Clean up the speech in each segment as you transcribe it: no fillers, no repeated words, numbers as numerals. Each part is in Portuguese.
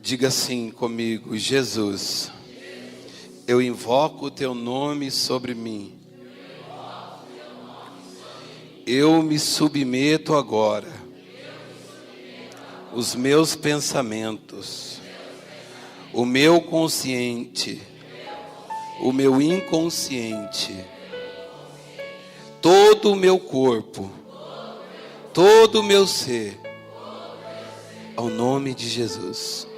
Diga assim comigo: Jesus, eu invoco o teu nome sobre mim. Eu me submeto agora. Os meus pensamentos, o meu consciente, o meu inconsciente, todo o meu corpo, todo o meu ser, ao nome de Jesus.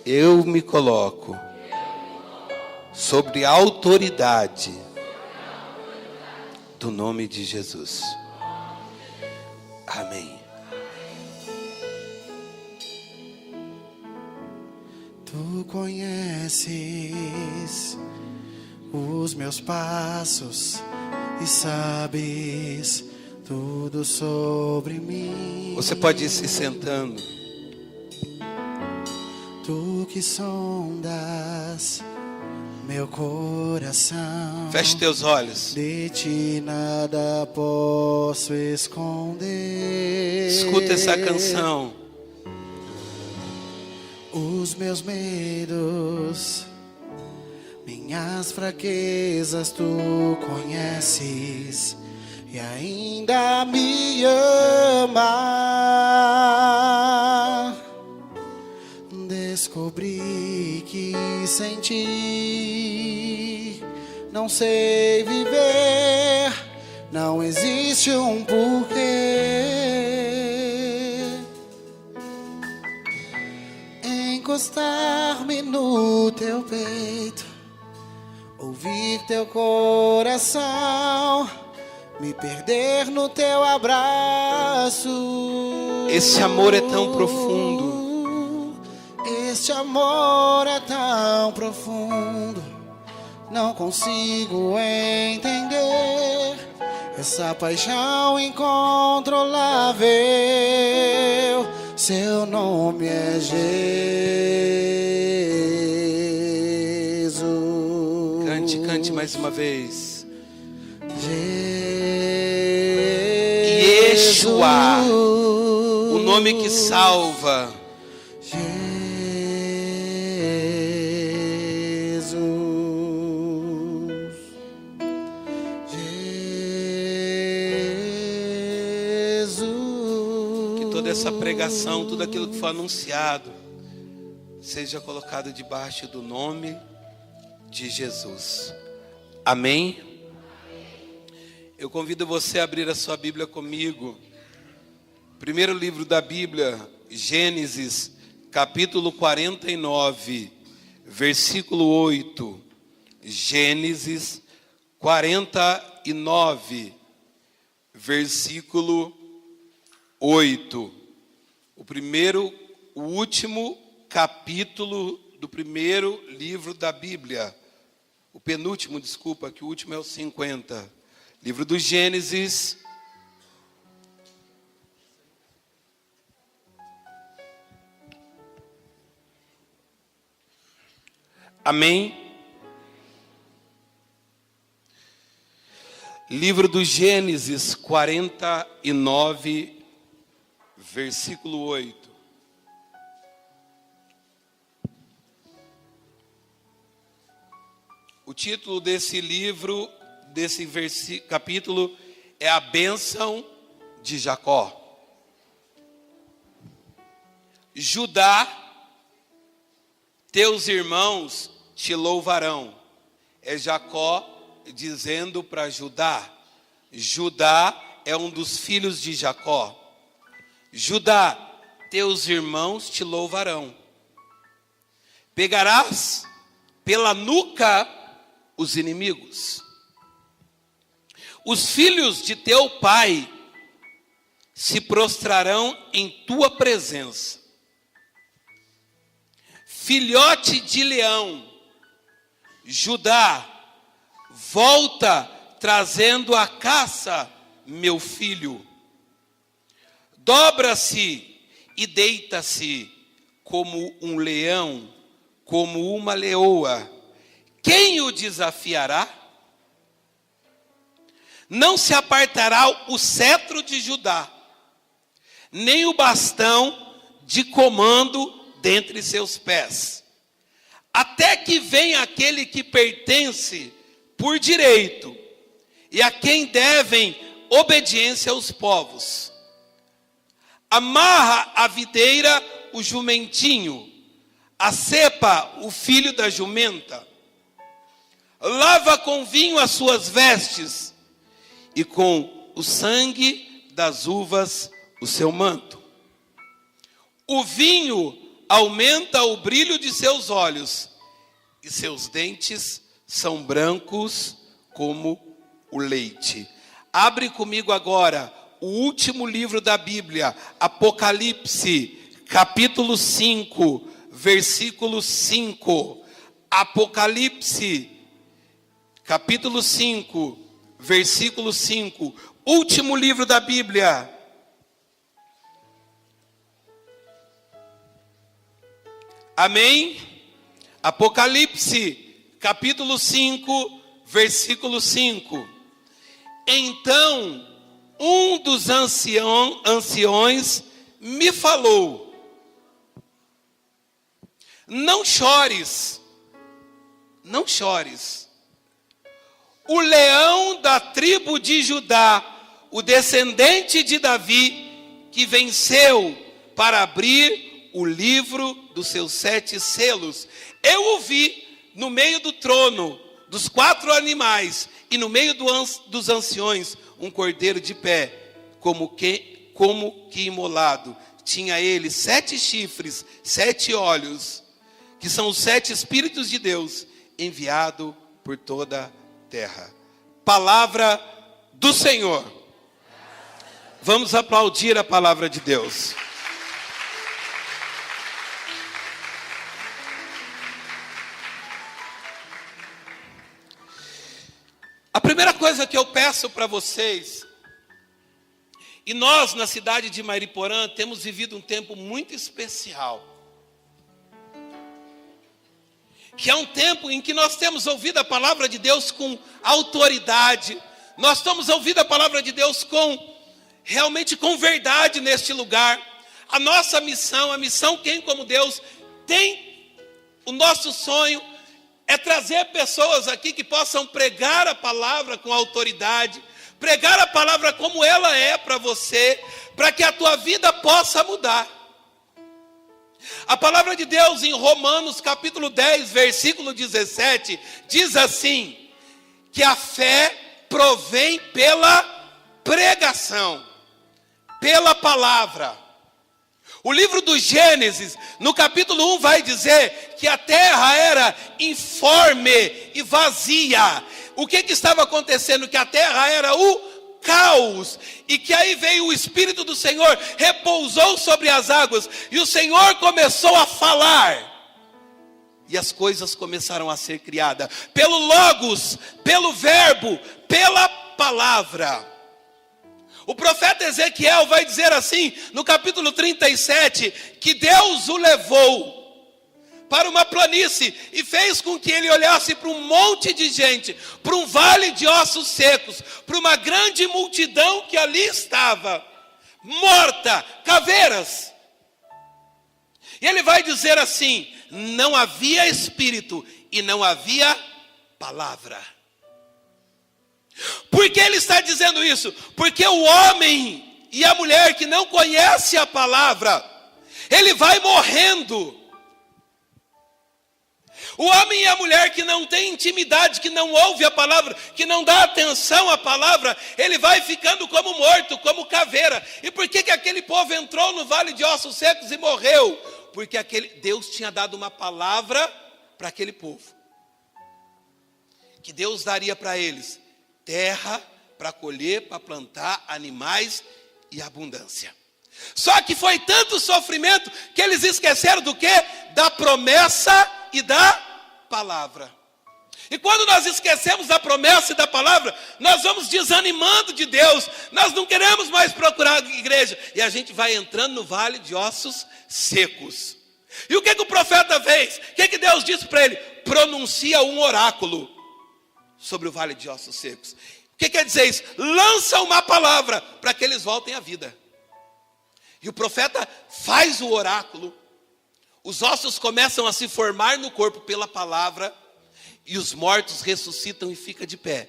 Eu me coloco sobre a autoridade do nome de Jesus. Amém. Tu conheces os meus passos e sabes tudo sobre mim. Você pode ir se sentando. Tu que sondas meu coração, Feche teus olhos. de ti nada posso esconder. Escuta essa canção. Os meus medos, minhas fraquezas tu conheces e ainda me ama. Descobri que sem ti não sei viver, não existe um porquê. Encostar-me no teu peito, ouvir teu coração, me perder no teu abraço. Esse amor é tão profundo. Este amor é tão profundo, não consigo entender. Essa paixão incontrolável, seu nome é Jesus. Cante mais uma vez. Jesus. Yeshua, o nome que salva. Essa pregação, tudo aquilo que foi anunciado, seja colocado debaixo do nome de Jesus. Amém? Eu convido você a abrir a sua Bíblia comigo. Primeiro livro da Bíblia, Gênesis, capítulo 49, versículo 8. Gênesis 49, versículo 8. O último capítulo do primeiro livro da Bíblia. O penúltimo, desculpa, que o último é o 50. Livro do Gênesis. Amém? Livro do Gênesis 49, versículo 8. O título desse livro, desse capítulo, é a bênção de Jacó. Judá, teus irmãos te louvarão. É Jacó dizendo para Judá. Judá é um dos filhos de Jacó. Judá, teus irmãos te louvarão. Pegarás pela nuca os inimigos. Os filhos de teu pai se prostrarão em tua presença. Filhote de leão, Judá, volta trazendo a caça, meu filho. Dobra-se e deita-se como um leão, como uma leoa. Quem o desafiará? Não se apartará o cetro de Judá, nem o bastão de comando dentre seus pés, até que venha aquele que pertence por direito, e a quem devem obediência os povos. Amarra a videira o jumentinho, a cepa o filho da jumenta. Lava com vinho as suas vestes, e com o sangue das uvas o seu manto. O vinho aumenta o brilho de seus olhos, e seus dentes são brancos como o leite. Abre comigo agora o último livro da Bíblia, Apocalipse, capítulo 5, versículo 5. Apocalipse, capítulo 5, versículo 5. Último livro da Bíblia. Amém? Apocalipse, capítulo 5, versículo 5. Então, um dos anciões me falou: não chores, não chores. O leão da tribo de Judá, o descendente de Davi, que venceu para abrir o livro dos seus 7 selos. Eu o vi no meio do trono, dos 4 animais, e no meio dos anciões, um cordeiro de pé, como que imolado. Tinha ele 7 chifres, 7 olhos, que são os 7 Espíritos de Deus, enviado por toda a terra. Palavra do Senhor. Vamos aplaudir a palavra de Deus. A primeira coisa que eu peço para vocês, e nós na cidade de Mariporã temos vivido um tempo muito especial, que é um tempo em que nós temos ouvido a palavra de Deus com autoridade, nós temos ouvido a palavra de Deus realmente com verdade neste lugar. A nossa missão, a missão Quem como Deus tem, o nosso sonho é trazer pessoas aqui que possam pregar a palavra com autoridade, pregar a palavra como ela é para você, para que a tua vida possa mudar. A palavra de Deus em Romanos capítulo 10, versículo 17, diz assim, que a fé provém pela pregação, pela palavra. O livro do Gênesis, no capítulo 1, vai dizer que a terra era informe e vazia. O que estava acontecendo? Que a terra era o caos, e que aí veio o Espírito do Senhor, repousou sobre as águas, e o Senhor começou a falar, e as coisas começaram a ser criadas, pelo Logos, pelo Verbo, pela palavra. O profeta Ezequiel vai dizer assim, no capítulo 37, que Deus o levou para uma planície e fez com que ele olhasse para um monte de gente, para um vale de ossos secos, para uma grande multidão que ali estava, morta, caveiras. E ele vai dizer assim, não havia espírito e não havia palavra. Por que ele está dizendo isso? Porque o homem e a mulher que não conhece a palavra, ele vai morrendo. O homem e a mulher que não tem intimidade, que não ouve a palavra, que não dá atenção à palavra, ele vai ficando como morto, como caveira. E por que aquele povo entrou no vale de ossos secos e morreu? Porque Deus tinha dado uma palavra para aquele povo, que Deus daria para eles terra para colher, para plantar, animais e abundância. Só que foi tanto sofrimento que eles esqueceram do quê? Da promessa e da palavra. E quando nós esquecemos da promessa e da palavra, nós vamos desanimando de Deus, nós não queremos mais procurar a igreja, e a gente vai entrando no vale de ossos secos. E o que o profeta fez? O que Deus disse para ele? Pronuncia um oráculo sobre o vale de ossos secos. O que quer dizer isso? Lança uma palavra para que eles voltem à vida. E o profeta faz o oráculo. Os ossos começam a se formar no corpo pela palavra, e os mortos ressuscitam e ficam de pé.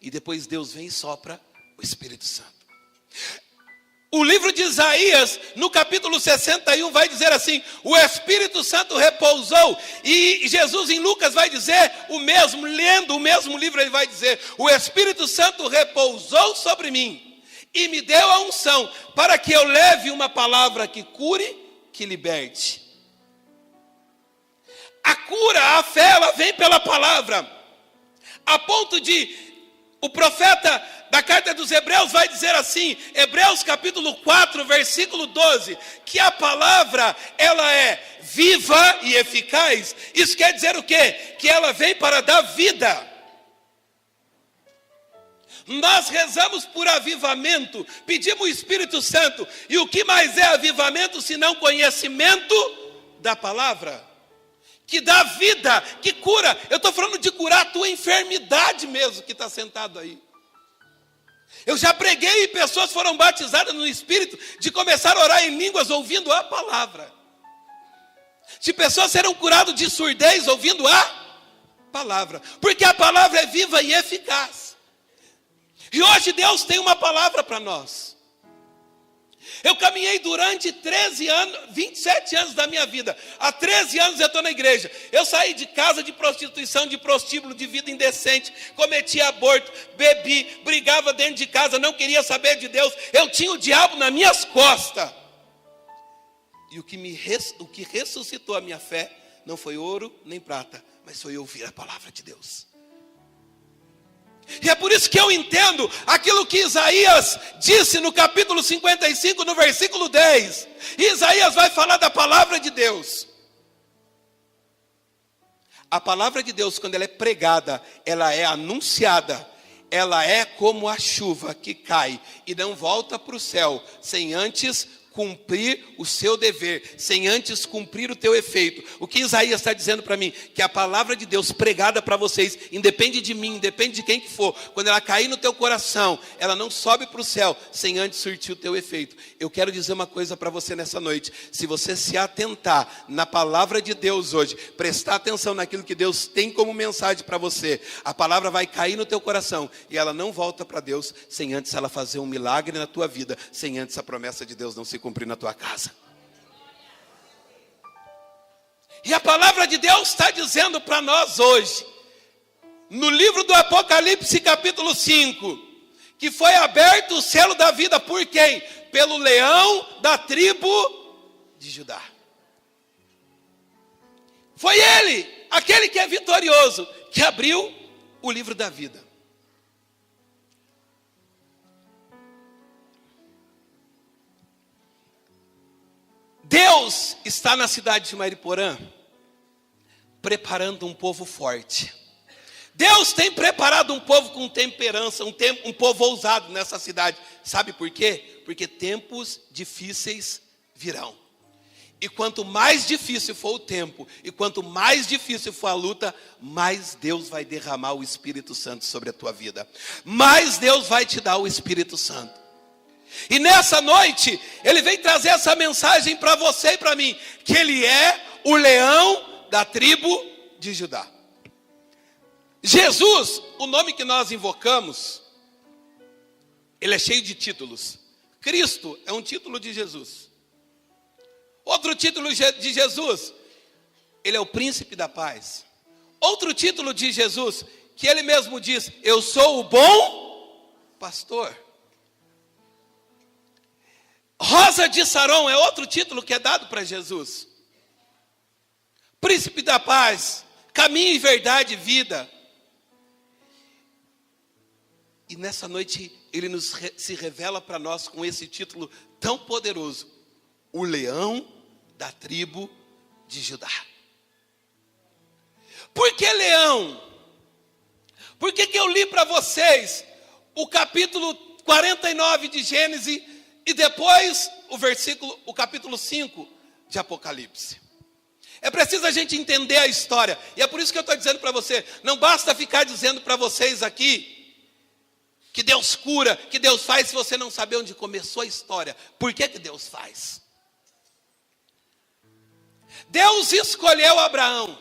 E depois Deus vem e sopra o Espírito Santo. O livro de Isaías, no capítulo 61, vai dizer assim: o Espírito Santo repousou. E Jesus em Lucas vai dizer o mesmo, lendo o mesmo livro, ele vai dizer: o Espírito Santo repousou sobre mim e me deu a unção para que eu leve uma palavra que cure, que liberte. A cura, a fé, ela vem pela palavra, a ponto de o profeta da carta dos Hebreus vai dizer assim, Hebreus capítulo 4, versículo 12, que a palavra, ela é viva e eficaz. Isso quer dizer o quê? Que ela vem para dar vida. Nós rezamos por avivamento, pedimos o Espírito Santo, e o que mais é avivamento senão conhecimento da palavra? Que dá vida, que cura. Eu estou falando de curar a tua enfermidade mesmo, que está sentado aí. Eu já preguei e pessoas foram batizadas no Espírito, de começar a orar em línguas ouvindo a palavra. De pessoas serão curadas de surdez ouvindo a palavra. Porque a palavra é viva e eficaz. E hoje Deus tem uma palavra para nós. Eu caminhei durante 27 anos da minha vida. Há 13 anos eu estou na igreja. Eu saí de casa de prostituição, de prostíbulo, de vida indecente. Cometi aborto, bebi, brigava dentro de casa, não queria saber de Deus. Eu tinha o diabo nas minhas costas. E o que ressuscitou a minha fé não foi ouro nem prata, mas foi ouvir a palavra de Deus. E é por isso que eu entendo aquilo que Isaías disse no capítulo 55, no versículo 10. Isaías vai falar da palavra de Deus. A palavra de Deus, quando ela é pregada, ela é anunciada, ela é como a chuva que cai e não volta para o céu, sem antes cumprir o seu dever, sem antes cumprir o teu efeito. O que Isaías está dizendo para mim? Que a palavra de Deus pregada para vocês, independe de mim, independe de quem que for, quando ela cair no teu coração, ela não sobe para o céu, sem antes surtir o teu efeito. Eu quero dizer uma coisa para você nessa noite: se você se atentar na palavra de Deus hoje, prestar atenção naquilo que Deus tem como mensagem para você, a palavra vai cair no teu coração, e ela não volta para Deus, sem antes ela fazer um milagre na tua vida, sem antes a promessa de Deus não se cumprir na tua casa. E a palavra de Deus está dizendo para nós hoje, no livro do Apocalipse capítulo 5, que foi aberto o selo da vida por quem? Pelo leão da tribo de Judá. Foi ele, aquele que é vitorioso, que abriu o livro da vida. Deus está na cidade de Mariporã preparando um povo forte. Deus tem preparado um povo com temperança, um povo ousado nessa cidade. Sabe por quê? Porque tempos difíceis virão. E quanto mais difícil for o tempo, e quanto mais difícil for a luta, mais Deus vai derramar o Espírito Santo sobre a tua vida. Mais Deus vai te dar o Espírito Santo. E nessa noite, Ele vem trazer essa mensagem para você e para mim, que Ele é o leão da tribo de Judá. Jesus, o nome que nós invocamos, ele é cheio de títulos. Cristo é um título de Jesus. Outro título de Jesus, ele é o príncipe da paz. Outro título de Jesus, que ele mesmo diz: eu sou o bom pastor. Rosa de Saron é outro título que é dado para Jesus. Príncipe da paz, caminho e verdade e vida. E nessa noite ele se revela para nós com esse título tão poderoso: o leão da tribo de Judá. Por que leão? Por que eu li para vocês o capítulo 49 de Gênesis e depois o capítulo 5 de Apocalipse? É preciso a gente entender a história. E é por isso que eu estou dizendo para você, não basta ficar dizendo para vocês aqui que Deus cura, que Deus faz, se você não saber onde começou a história. Por que Deus faz? Deus escolheu Abraão.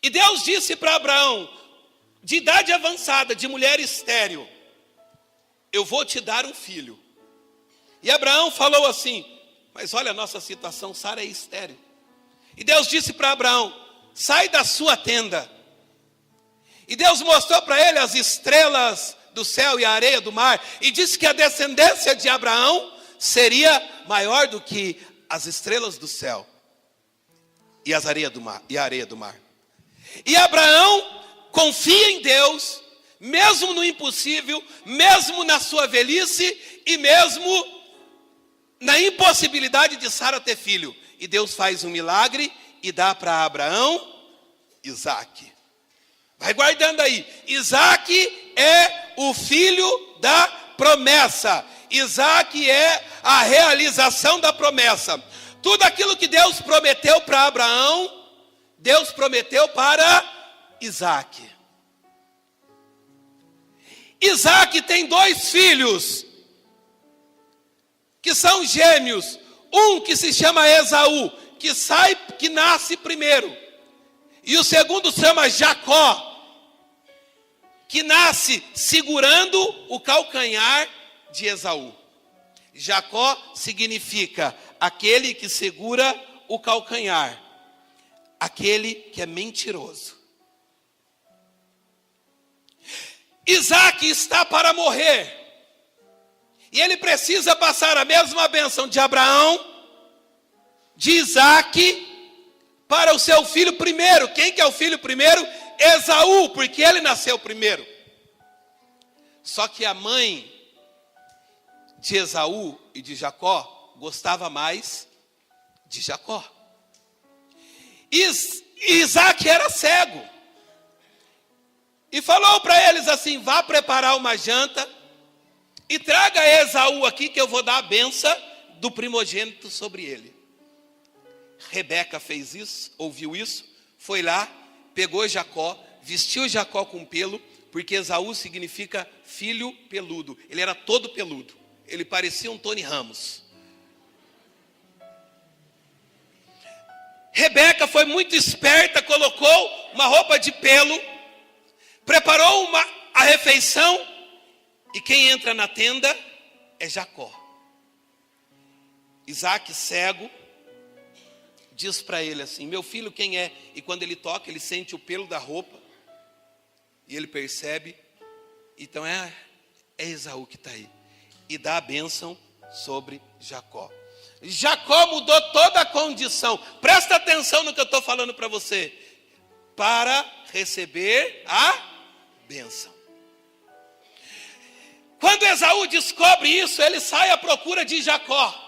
E Deus disse para Abraão, de idade avançada, de mulher estéril, eu vou te dar um filho. E Abraão falou assim, mas olha a nossa situação, Sara é estéril. E Deus disse para Abraão, sai da sua tenda. E Deus mostrou para ele as estrelas do céu e a areia do mar. E disse que a descendência de Abraão seria maior do que as estrelas do céu e a areia do mar. E Abraão confia em Deus, mesmo no impossível, mesmo na sua velhice e mesmo na impossibilidade de Sara ter filho. E Deus faz um milagre e dá para Abraão Isaque. Vai guardando aí. Isaque é o filho da promessa. Isaque é a realização da promessa. Tudo aquilo que Deus prometeu para Abraão, Deus prometeu para Isaque. Isaque tem 2 filhos, que são gêmeos. Um que se chama Esaú, que nasce primeiro. E o segundo se chama Jacó, que nasce segurando o calcanhar de Esaú. Jacó significa aquele que segura o calcanhar, aquele que é mentiroso. Isaque está para morrer. E ele precisa passar a mesma bênção de Abraão, de Isaque, para o seu filho primeiro. Quem que é o filho primeiro? Esaú, porque ele nasceu primeiro. Só que a mãe de Esaú e de Jacó gostava mais de Jacó. Isaque era cego. E falou para eles assim, vá preparar uma janta e traga Esaú aqui que eu vou dar a benção do primogênito sobre ele. Rebeca fez isso, ouviu isso, foi lá, pegou Jacó, vestiu Jacó com pelo, porque Esaú significa filho peludo. Ele era todo peludo, ele parecia um Tony Ramos. Rebeca foi muito esperta, colocou uma roupa de pelo, preparou a refeição, e quem entra na tenda é Jacó. Isaque, cego, diz para ele assim, meu filho quem é? E quando ele toca, ele sente o pelo da roupa, e ele percebe, então é Esaú que está aí. E dá a bênção sobre Jacó. Jacó mudou toda a condição, presta atenção no que eu estou falando para você, para receber a bênção. Quando Esaú descobre isso, ele sai à procura de Jacó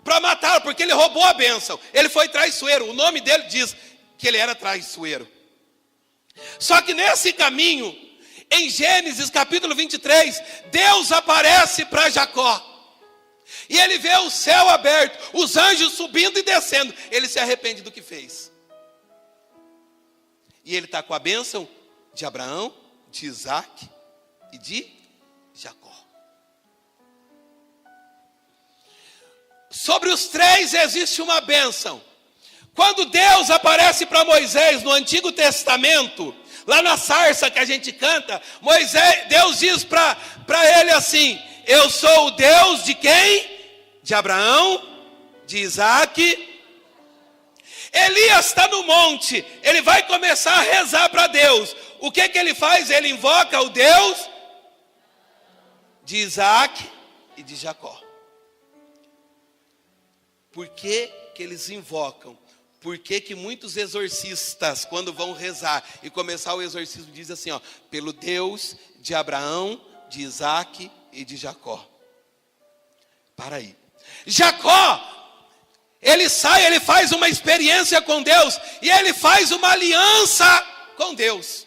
para matá-lo, porque ele roubou a bênção. Ele foi traiçoeiro, o nome dele diz que ele era traiçoeiro. Só que nesse caminho, em Gênesis capítulo 23, Deus aparece para Jacó. E ele vê o céu aberto, os anjos subindo e descendo. Ele se arrepende do que fez. E ele está com a bênção de Abraão, de Isaque e de Jacó. Sobre os 3 existe uma bênção. Quando Deus aparece para Moisés no Antigo Testamento, lá na sarça que a gente canta, Deus diz para ele assim, eu sou o Deus de quem? De Abraão, de Isaque. Elias está no monte, ele vai começar a rezar para Deus. O que ele faz? Ele invoca o Deus de Isaque e de Jacó. Por que eles invocam? Por que muitos exorcistas, quando vão rezar e começar o exorcismo, dizem assim, ó, pelo Deus de Abraão, de Isaque e de Jacó. Para aí. Jacó, ele sai, ele faz uma experiência com Deus, e ele faz uma aliança com Deus.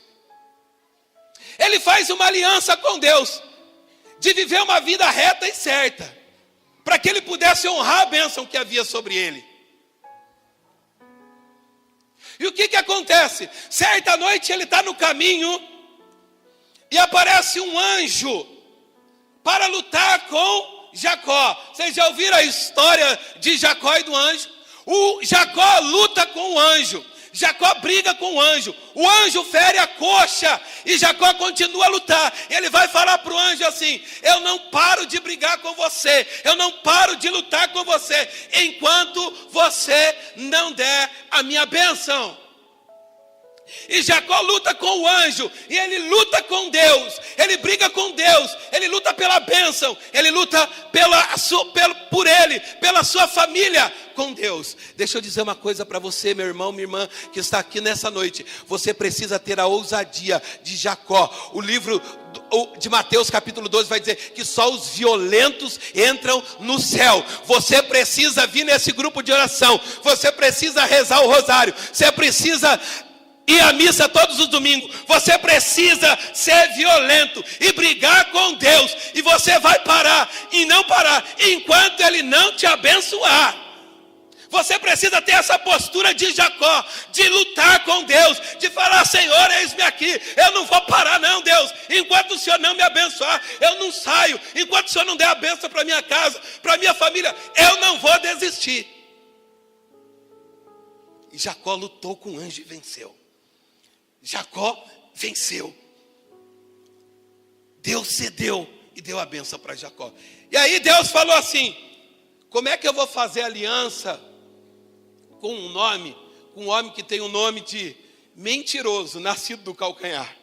Ele faz uma aliança com Deus, de viver uma vida reta e certa, para que ele pudesse honrar a bênção que havia sobre ele. E o que acontece? Certa noite ele está no caminho, e aparece um anjo, para lutar com Jacó. Vocês já ouviram a história de Jacó e do anjo? O Jacó luta com o anjo. Jacó briga com o anjo fere a coxa, e Jacó continua a lutar. Ele vai falar para o anjo assim: eu não paro de brigar com você, eu não paro de lutar com você, enquanto você não der a minha bênção. E Jacó luta com o anjo, e ele luta com Deus, ele briga com Deus, ele luta pela bênção, ele luta por ele, pela sua família, com Deus. Deixa eu dizer uma coisa para você, meu irmão, minha irmã, que está aqui nessa noite. Você precisa ter a ousadia de Jacó. O livro de Mateus capítulo 12 vai dizer que só os violentos entram no céu. Você precisa vir nesse grupo de oração, você precisa rezar o rosário, você precisa ir à missa todos os domingos, você precisa ser violento e brigar com Deus, e você vai parar e não parar enquanto Ele não te abençoar. Você precisa ter essa postura de Jacó, de lutar com Deus, de falar: Senhor, eis-me aqui, eu não vou parar não, Deus, enquanto o Senhor não me abençoar, eu não saio, enquanto o Senhor não der a bênção para minha casa, para minha família, eu não vou desistir. E Jacó lutou com o anjo e venceu. Jacó venceu. Deus cedeu e deu a bênção para Jacó. E aí Deus falou assim: como é que eu vou fazer aliança com um homem que tem o nome de mentiroso, nascido do calcanhar?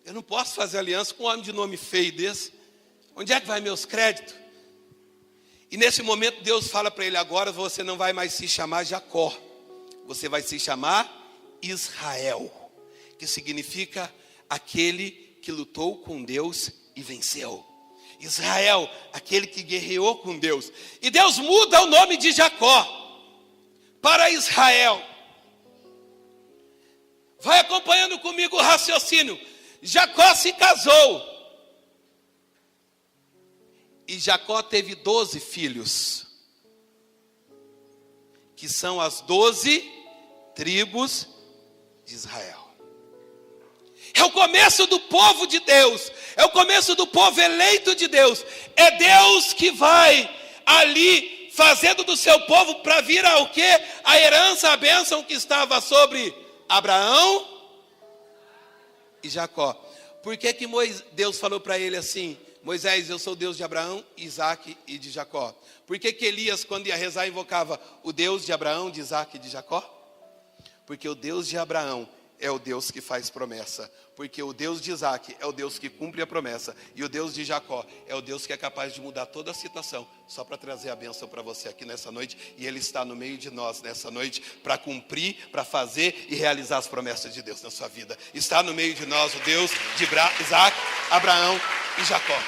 Eu não posso fazer aliança com um homem de nome feio desse. Onde é que vai meus créditos? E nesse momento Deus fala para ele: agora você não vai mais se chamar Jacó, você vai se chamar Israel, que significa aquele que lutou com Deus e venceu. Israel, aquele que guerreou com Deus. E Deus muda o nome de Jacó para Israel. Vai acompanhando comigo o raciocínio. Jacó se casou, e Jacó teve 12 filhos, que são as 12 tribos de Israel. É o começo do povo de Deus, é o começo do povo eleito de Deus. É Deus que vai ali fazendo do seu povo para vir ao quê? A herança, a bênção que estava sobre Abraão e Jacó. Por que Deus falou para ele assim: Moisés, eu sou o Deus de Abraão, Isaac e de Jacó? Por que Elias, quando ia rezar, invocava o Deus de Abraão, de Isaac e de Jacó? Porque o Deus de Abraão é o Deus que faz promessa, porque o Deus de Isaac é o Deus que cumpre a promessa, e o Deus de Jacó é o Deus que é capaz de mudar toda a situação, só para trazer a bênção para você aqui nessa noite. E Ele está no meio de nós nessa noite, para cumprir, para fazer e realizar as promessas de Deus na sua vida. Está no meio de nós o Deus de Isaac, Abraão e Jacó.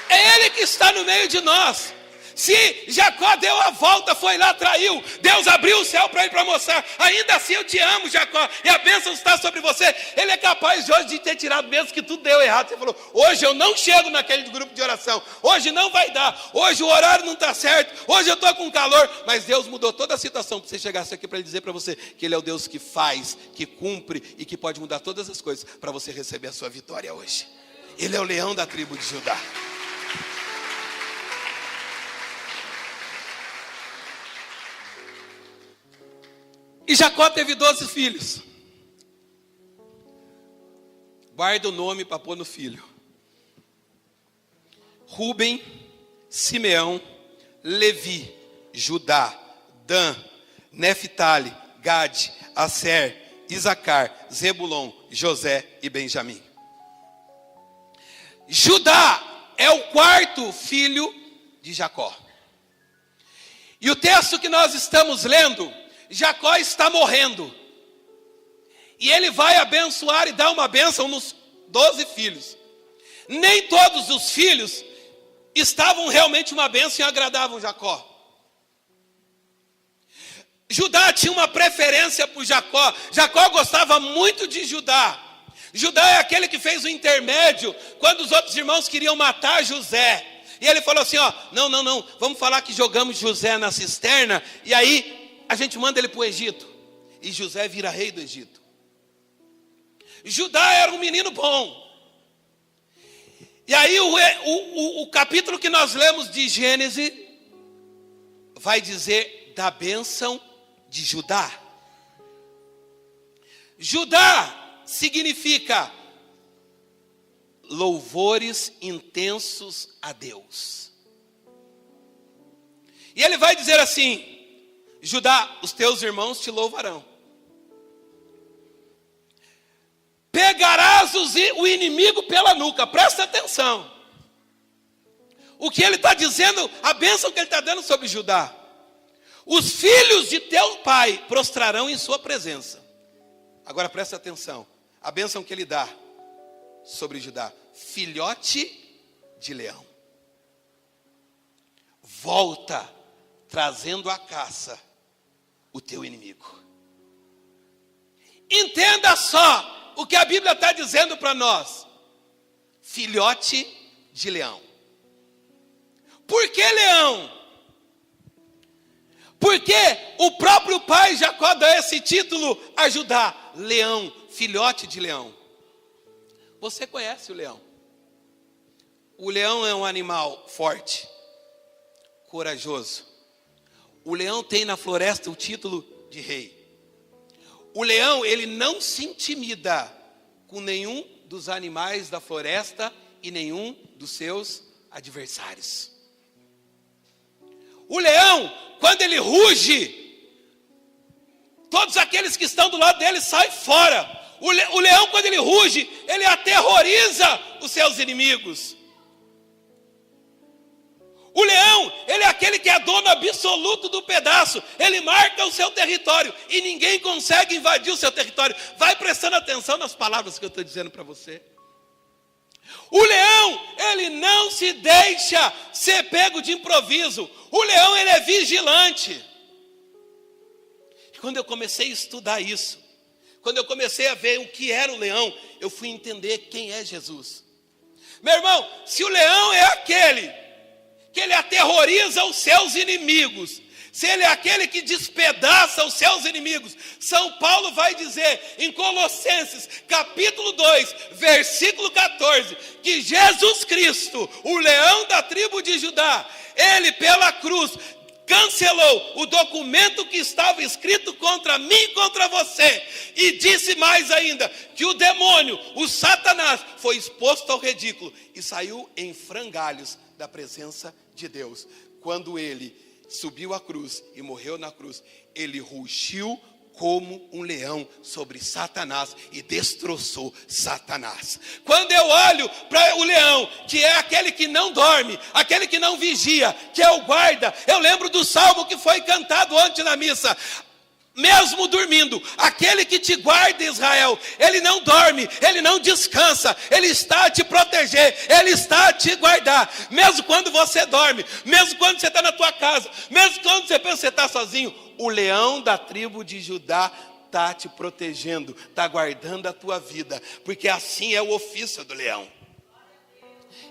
É Ele que está no meio de nós. Se Jacó deu a volta, foi lá, traiu, Deus abriu o céu para ele, para mostrar: ainda assim eu te amo, Jacó, e a bênção está sobre você. Ele é capaz de hoje de ter tirado, mesmo que tudo deu errado. Você falou: hoje eu não chego naquele grupo de oração, hoje não vai dar, hoje o horário não está certo, hoje eu estou com calor. Mas Deus mudou toda a situação para você chegasse aqui, para Ele dizer para você que Ele é o Deus que faz, que cumpre e que pode mudar todas as coisas para você receber a sua vitória hoje. Ele é o leão da tribo de Judá. E Jacó teve 12 filhos. Guarda o nome para pôr no filho: Rúben, Simeão, Levi, Judá, Dan, Neftali, Gade, Aser, Isacar, Zebulon, José e Benjamim. Judá é o quarto filho de Jacó. E o texto que nós estamos lendo, Jacó está morrendo, e ele vai abençoar e dar uma bênção nos 12 filhos. Nem todos os filhos estavam realmente uma bênção e agradavam Jacó. Judá tinha uma preferência por Jacó. Jacó gostava muito de Judá. Judá é aquele que fez o intermédio quando os outros irmãos queriam matar José. E ele falou assim: ó, não, vamos falar que jogamos José na cisterna, e aí a gente manda ele para o Egito, e José vira rei do Egito. Judá era um menino bom. E aí o capítulo que nós lemos de Gênesis vai dizer da bênção de Judá. Judá significa louvores intensos a Deus. E ele vai dizer assim: Judá, os teus irmãos te louvarão. Pegarás o inimigo pela nuca. Presta atenção. O que ele está dizendo, a bênção que ele está dando sobre Judá. Os filhos de teu pai prostrarão em sua presença. Agora presta atenção. A bênção que ele dá sobre Judá: filhote de leão. Volta trazendo à caça o teu inimigo. Entenda só o que a Bíblia está dizendo para nós: filhote de leão. Por que leão? Porque o próprio pai Jacó dá esse título a Judá: leão, filhote de leão. Você conhece o leão? O leão é um animal forte, corajoso. O leão tem na floresta o título de rei. O leão, ele não se intimida com nenhum dos animais da floresta e nenhum dos seus adversários. O leão, quando ele ruge, todos aqueles que estão do lado dele saem fora. O leão, quando ele ruge, ele aterroriza os seus inimigos. O leão, ele é aquele que é dono absoluto do pedaço. Ele marca o seu território e ninguém consegue invadir o seu território. Vai prestando atenção nas palavras que eu estou dizendo para você. O leão, ele não se deixa ser pego de improviso. O leão, ele é vigilante. E quando eu comecei a estudar isso, quando eu comecei a ver o que era o leão, eu fui entender quem é Jesus. Meu irmão, se o leão é aquele que ele aterroriza os seus inimigos, se ele é aquele que despedaça os seus inimigos, São Paulo vai dizer em Colossenses capítulo 2, versículo 14, que Jesus Cristo, o leão da tribo de Judá, ele pela cruz cancelou o documento que estava escrito contra mim e contra você, e disse mais ainda, que o demônio, o Satanás, foi exposto ao ridículo e saiu em frangalhos da presença de Deus. Quando ele subiu à cruz e morreu na cruz, ele rugiu como um leão sobre Satanás e destroçou Satanás. Quando eu olho para o leão, que é aquele que não dorme, aquele que não vigia, que é o guarda, eu lembro do salmo que foi cantado ontem na missa. Mesmo dormindo, aquele que te guarda, Israel, ele não dorme, ele não descansa, ele está a te proteger, ele está a te guardar. Mesmo quando você dorme, mesmo quando você está na tua casa, mesmo quando você pensa que você está sozinho, o leão da tribo de Judá está te protegendo, está guardando a tua vida, porque assim é o ofício do leão.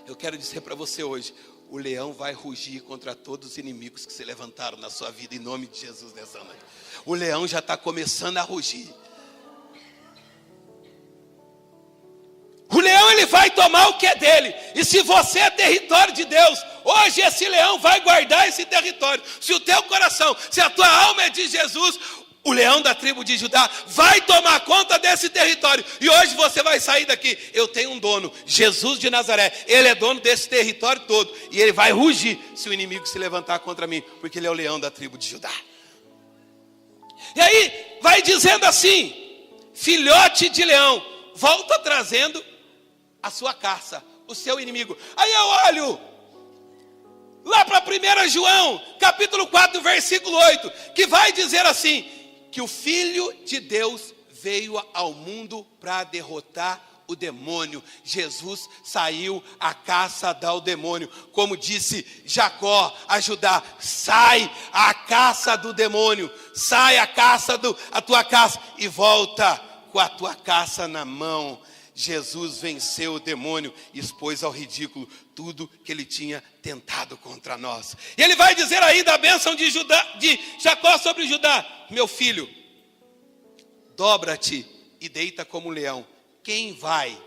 Eu quero dizer para você hoje, o leão vai rugir contra todos os inimigos que se levantaram na sua vida, em nome de Jesus nessa noite. O leão já está começando a rugir. O leão, ele vai tomar o que é dele. E se você é território de Deus, hoje esse leão vai guardar esse território. Se o teu coração, se a tua alma é de Jesus, o leão da tribo de Judá vai tomar conta desse território. E hoje você vai sair daqui. Eu tenho um dono, Jesus de Nazaré. Ele é dono desse território todo. E ele vai rugir se o inimigo se levantar contra mim, porque ele é o leão da tribo de Judá. E aí, vai dizendo assim, filhote de leão, volta trazendo a sua caça, o seu inimigo. Aí eu olho lá para 1 João, capítulo 4, versículo 8, que vai dizer assim, que o Filho de Deus veio ao mundo para derrotar o demônio. Jesus saiu à caça ao demônio. Como disse Jacó a Judá, sai à caça do demônio, sai à caça a tua caça e volta com a tua caça na mão. Jesus venceu o demônio e expôs ao ridículo tudo que ele tinha tentado contra nós. E ele vai dizer aí da bênção de Jacó sobre Judá: meu filho, dobra-te e deita como um leão. Quem vai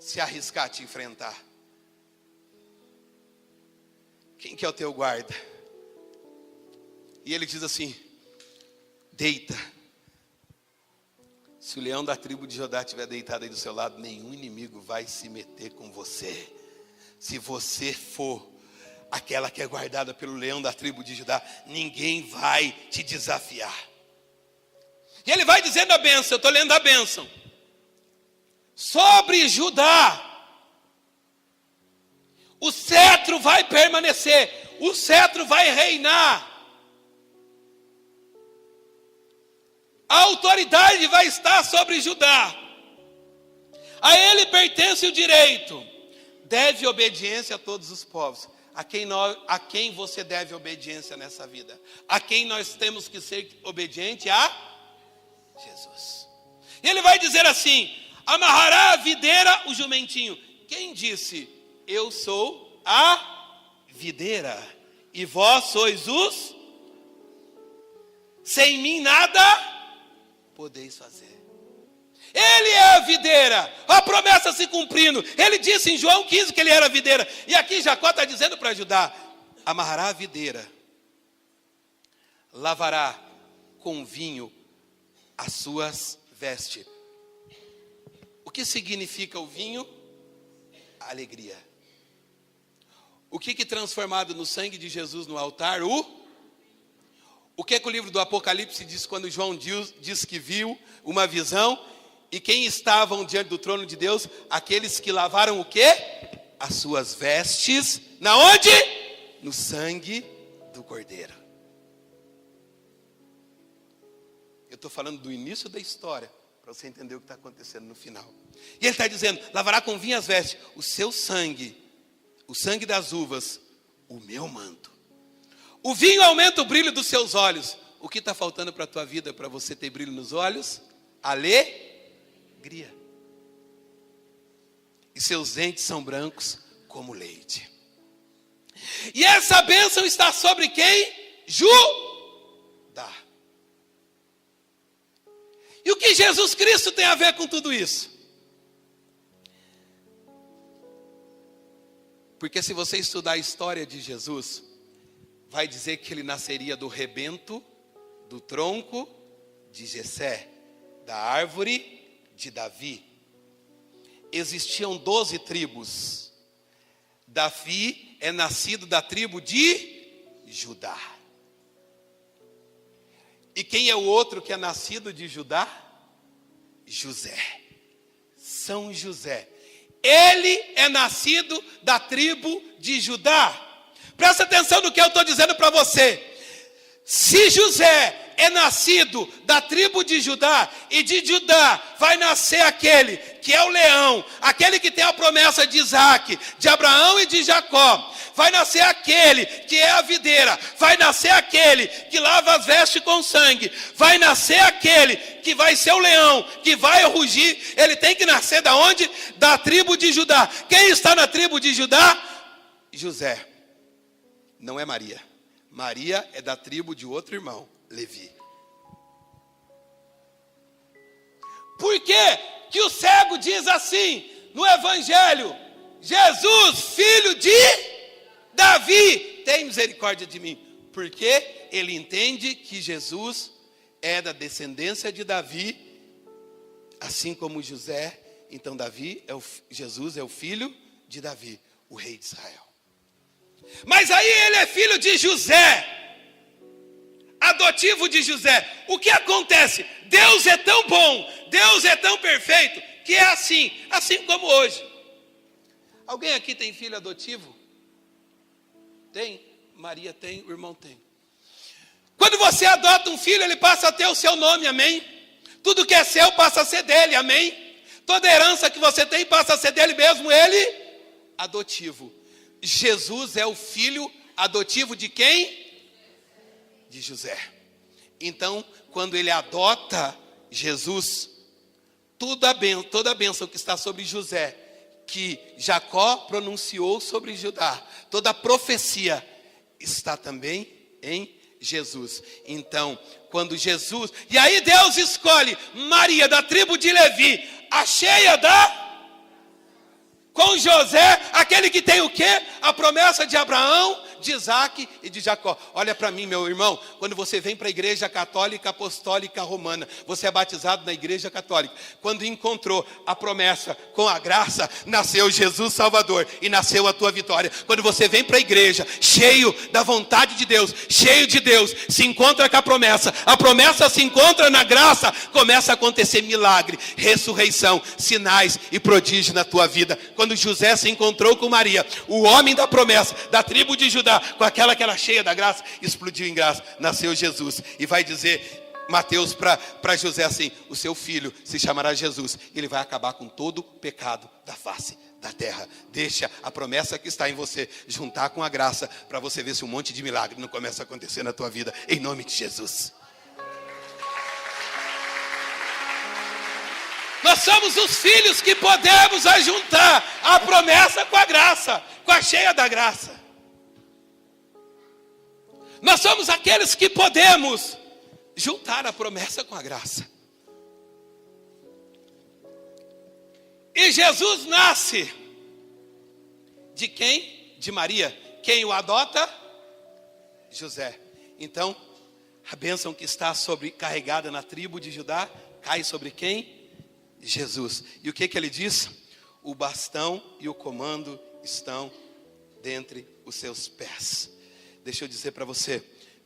se arriscar a te enfrentar? Quem que é o teu guarda? E ele diz assim: deita. Se o leão da tribo de Judá estiver deitado aí do seu lado, nenhum inimigo vai se meter com você. Se você for aquela que é guardada pelo leão da tribo de Judá, ninguém vai te desafiar. E ele vai dizendo a bênção, eu estou lendo a bênção. Sobre Judá, o cetro vai permanecer, o cetro vai reinar. A autoridade vai estar sobre Judá. A ele pertence o direito. Deve obediência a todos os povos. A quem você deve obediência nessa vida? A quem nós temos que ser obediente? A Jesus. E ele vai dizer assim: amarrará a videira o jumentinho. Quem disse? Eu sou a videira e vós sois os. Sem mim nada podeis fazer. Ele é a videira, a promessa se cumprindo. Ele disse em João 15 que ele era a videira. E aqui Jacó está dizendo para Judá: amarrará a videira, lavará com vinho as suas vestes. O que significa o vinho? A alegria. O que transformado no sangue de Jesus no altar? O que o livro do Apocalipse diz quando João diz que viu uma visão? E quem estavam diante do trono de Deus? Aqueles que lavaram o quê? As suas vestes. Na onde? No sangue do Cordeiro. Eu estou falando do início da história, para você entender o que está acontecendo no final. E ele está dizendo: lavará com vinho as vestes, o seu sangue, o sangue das uvas, o meu manto. O vinho aumenta o brilho dos seus olhos. O que está faltando para a tua vida, para você ter brilho nos olhos? Alegria. E seus dentes são brancos como leite. E essa bênção está sobre quem? Judá. E o que Jesus Cristo tem a ver com tudo isso? Porque se você estudar a história de Jesus, vai dizer que ele nasceria do rebento, do tronco de Jessé, da árvore de Davi. Existiam 12 tribos. Davi é nascido da tribo de Judá. E quem é o outro que é nascido de Judá? José. São José. Ele é nascido da tribo de Judá. Presta atenção no que eu estou dizendo para você. Se José é nascido da tribo de Judá, e de Judá vai nascer aquele que é o leão, aquele que tem a promessa de Isaac, de Abraão e de Jacó, vai nascer aquele que é a videira, vai nascer aquele que lava as vestes com sangue, vai nascer aquele que vai ser o leão, que vai rugir. Ele tem que nascer da onde? Da tribo de Judá. Quem está na tribo de Judá? José. Não é Maria. Maria é da tribo de outro irmão, Levi. Por que o cego diz assim no Evangelho? Jesus, filho de Davi, tem misericórdia de mim. Porque ele entende que Jesus é da descendência de Davi, assim como José. Então Jesus é o filho de Davi, o rei de Israel. Mas aí ele é filho de José, adotivo de José. O que acontece? Deus é tão bom, Deus é tão perfeito, que é assim como hoje. Alguém aqui tem filho adotivo? Tem? Maria tem, o irmão tem. Quando você adota um filho, ele passa a ter o seu nome, amém? Tudo que é seu passa a ser dele, amém? Toda herança que você tem passa a ser dele mesmo, ele adotivo. Jesus é o filho adotivo de quem? De José. Então, quando ele adota Jesus, toda a bênção que está sobre José, que Jacó pronunciou sobre Judá, toda a profecia está também em Jesus. Então, quando Jesus... E aí Deus escolhe Maria da tribo de Levi, a cheia da... com José, aquele que tem o quê? A promessa de Abraão, de Isaac e de Jacó. Olha para mim, meu irmão, quando você vem para a igreja católica, apostólica, romana, você é batizado na igreja católica. Quando encontrou a promessa com a graça, nasceu Jesus Salvador e nasceu a tua vitória. Quando você vem para a igreja, cheio da vontade de Deus, cheio de Deus, se encontra com a promessa se encontra na graça, começa a acontecer milagre, ressurreição, sinais e prodígio na tua vida. Quando José se encontrou com Maria, o homem da promessa, da tribo de Judá, com aquela que era cheia da graça, explodiu em graça, nasceu Jesus. E vai dizer Mateus para José assim: o seu filho se chamará Jesus, ele vai acabar com todo o pecado da face da terra. Deixa a promessa que está em você juntar com a graça, para você ver se um monte de milagre não começa a acontecer na tua vida, em nome de Jesus. Nós somos os filhos que podemos ajuntar a promessa com a graça, com a cheia da graça. Nós somos aqueles que podemos juntar a promessa com a graça. E Jesus nasce de quem? De Maria. Quem o adota? José. Então, a bênção que está carregada na tribo de Judá cai sobre quem? Jesus. E o que ele diz? O bastão e o comando estão dentre os seus pés. Deixa eu dizer para você,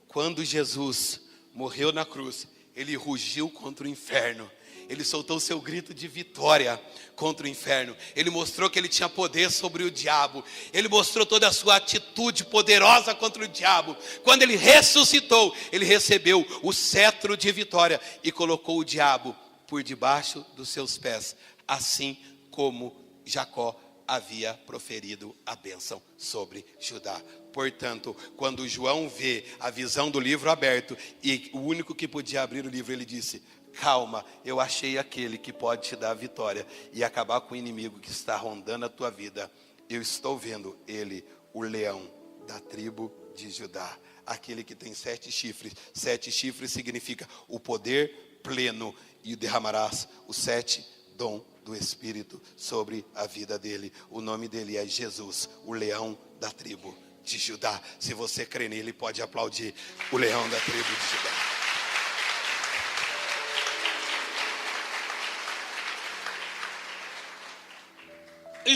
quando Jesus morreu na cruz, ele rugiu contra o inferno. Ele soltou seu grito de vitória contra o inferno. Ele mostrou que ele tinha poder sobre o diabo. Ele mostrou toda a sua atitude poderosa contra o diabo. Quando ele ressuscitou, ele recebeu o cetro de vitória e colocou o diabo por debaixo dos seus pés, assim como Jacó havia proferido a bênção sobre Judá. Portanto, quando João vê a visão do livro aberto, e o único que podia abrir o livro, ele disse: calma, eu achei aquele que pode te dar a vitória e acabar com o inimigo que está rondando a tua vida. Eu estou vendo ele, o leão da tribo de Judá, aquele que tem 7 chifres. 7 chifres significa o poder pleno, e derramarás os 7 dons do Espírito sobre a vida dele. O nome dele é Jesus, o leão da tribo de Judá. Se você crê nele, pode aplaudir o leão da tribo de Judá.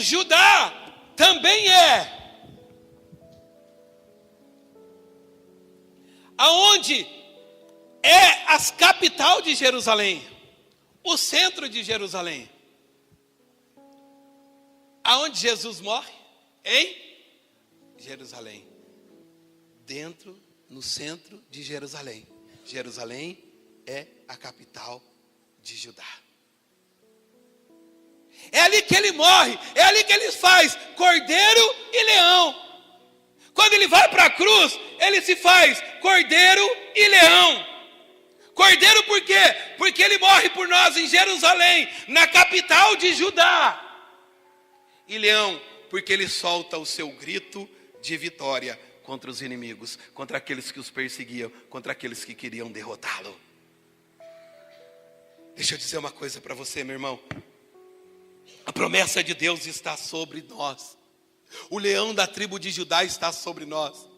Judá também é aonde é a capital de Jerusalém, o centro de Jerusalém. Aonde Jesus morre? Em Jerusalém. Dentro, no centro de Jerusalém. Jerusalém é a capital de Judá. É ali que ele morre, é ali que ele faz cordeiro e leão. Quando ele vai para a cruz, ele se faz cordeiro e leão. Cordeiro por quê? Porque ele morre por nós em Jerusalém, na capital de Judá. E leão, porque ele solta o seu grito de vitória contra os inimigos, contra aqueles que os perseguiam, contra aqueles que queriam derrotá-lo. Deixa eu dizer uma coisa para você, meu irmão. A promessa de Deus está sobre nós. O leão da tribo de Judá está sobre nós.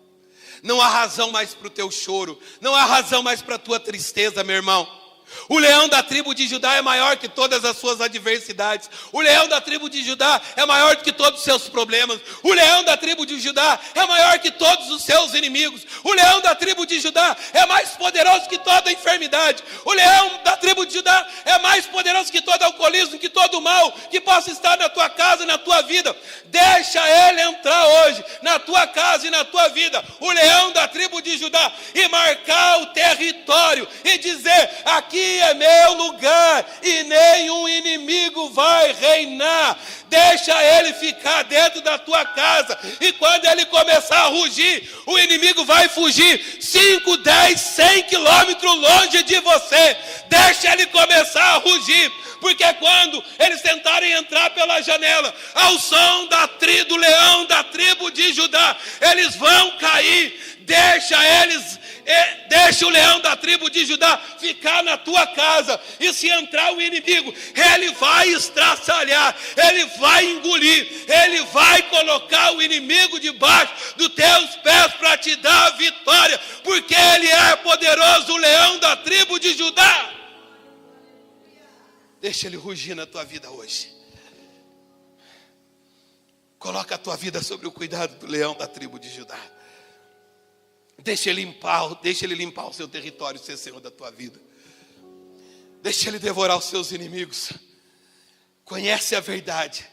Não há razão mais para o teu choro. Não há razão mais para a tua tristeza, meu irmão. O leão da tribo de Judá é maior que todas as suas adversidades. O leão da tribo de Judá é maior do que todos os seus problemas. O leão da tribo de Judá é maior que todos os seus inimigos. O leão da tribo de Judá é mais poderoso que toda enfermidade. O leão da tribo de Judá é mais poderoso que todo alcoolismo, que todo mal que possa estar na tua casa, na tua vida. Deixa ele entrar hoje na tua casa e na tua vida, o leão da tribo de Judá, e marcar o território e dizer: aqui é meu lugar e nenhum inimigo vai reinar. Deixa ele ficar dentro da tua casa, e quando ele começar a rugir, o inimigo vai fugir 5, 10, 100 quilômetros longe de você. Deixa ele começar a rugir, porque quando eles tentarem entrar pela janela, ao som do leão da tribo de Judá, eles vão cair. Deixa eles Deixa o leão da tribo de Judá ficar na tua casa. E se entrar o inimigo, ele vai estraçalhar, ele vai engolir, ele vai colocar o inimigo debaixo dos teus pés para te dar a vitória, porque ele é poderoso, o leão da tribo de Judá. Deixa ele rugir na tua vida hoje. Coloca a tua vida sobre o cuidado do leão da tribo de Judá. Deixa ele limpar o seu território, ser senhor da tua vida. Deixa ele devorar os seus inimigos. Conhece a verdade.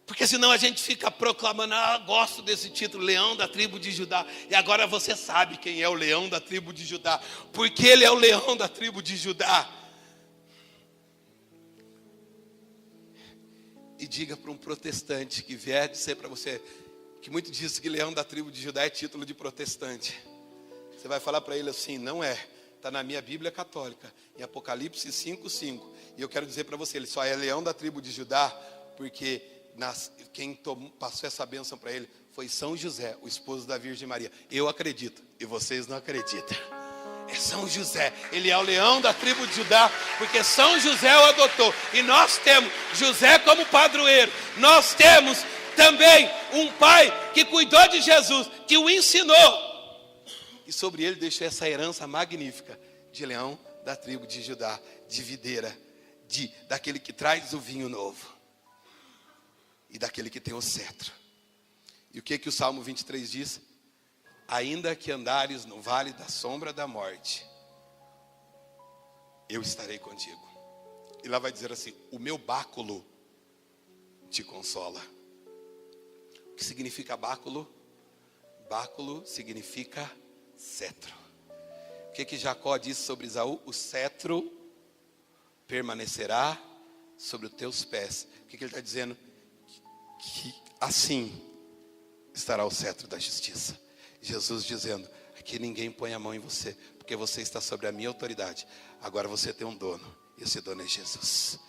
Porque senão a gente fica proclamando, gosto desse título, leão da tribo de Judá. E agora você sabe quem é o leão da tribo de Judá. Porque ele é o leão da tribo de Judá. E diga para um protestante que vier dizer para você que muito diz que leão da tribo de Judá é título de protestante. Você vai falar para ele assim, não é. Está na minha Bíblia católica, em Apocalipse 5:5. E eu quero dizer para você, ele só é leão da tribo de Judá, porque quem passou essa bênção para ele foi São José, o esposo da Virgem Maria. Eu acredito, e vocês não acreditam. É São José, ele é o leão da tribo de Judá, porque São José o adotou. E nós temos José como padroeiro. Nós temos também um pai que cuidou de Jesus, que o ensinou. E sobre ele deixou essa herança magnífica de leão da tribo de Judá, de videira, daquele que traz o vinho novo. E daquele que tem o cetro. E o que o Salmo 23 diz? Ainda que andares no vale da sombra da morte, eu estarei contigo. E lá vai dizer assim, o meu báculo te consola. O que significa báculo? Báculo significa cetro. O que Jacó disse sobre Esaú? O cetro permanecerá sobre os teus pés. O que ele está dizendo? Que assim estará o cetro da justiça. Jesus dizendo, aqui ninguém põe a mão em você, porque você está sobre a minha autoridade. Agora você tem um dono, e esse dono é Jesus.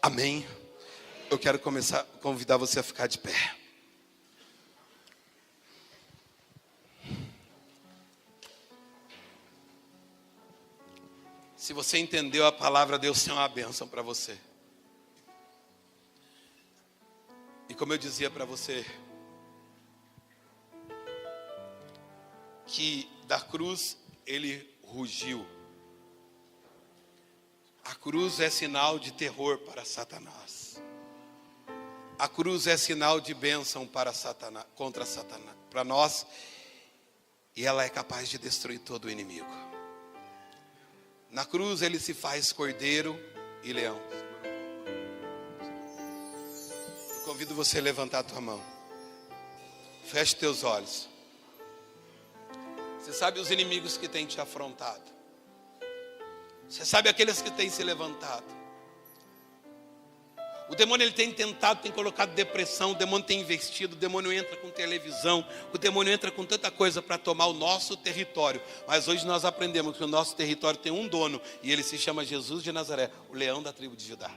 Amém? Eu quero convidar você a ficar de pé. Se você entendeu a palavra, Deus tem uma bênção para você. E como eu dizia para você, que da cruz ele rugiu. A cruz é sinal de terror para Satanás. A cruz é sinal de bênção para Satanás, contra Satanás, para nós. E ela é capaz de destruir todo o inimigo. Na cruz ele se faz cordeiro e leão. Eu convido você a levantar a tua mão. Feche teus olhos. Você sabe os inimigos que têm te afrontado. Você sabe aqueles que têm se levantado. O demônio ele tem tentado, tem colocado depressão. O demônio tem investido. O demônio entra com televisão. O demônio entra com tanta coisa para tomar o nosso território. Mas hoje nós aprendemos que o nosso território tem um dono. E ele se chama Jesus de Nazaré, o leão da tribo de Judá.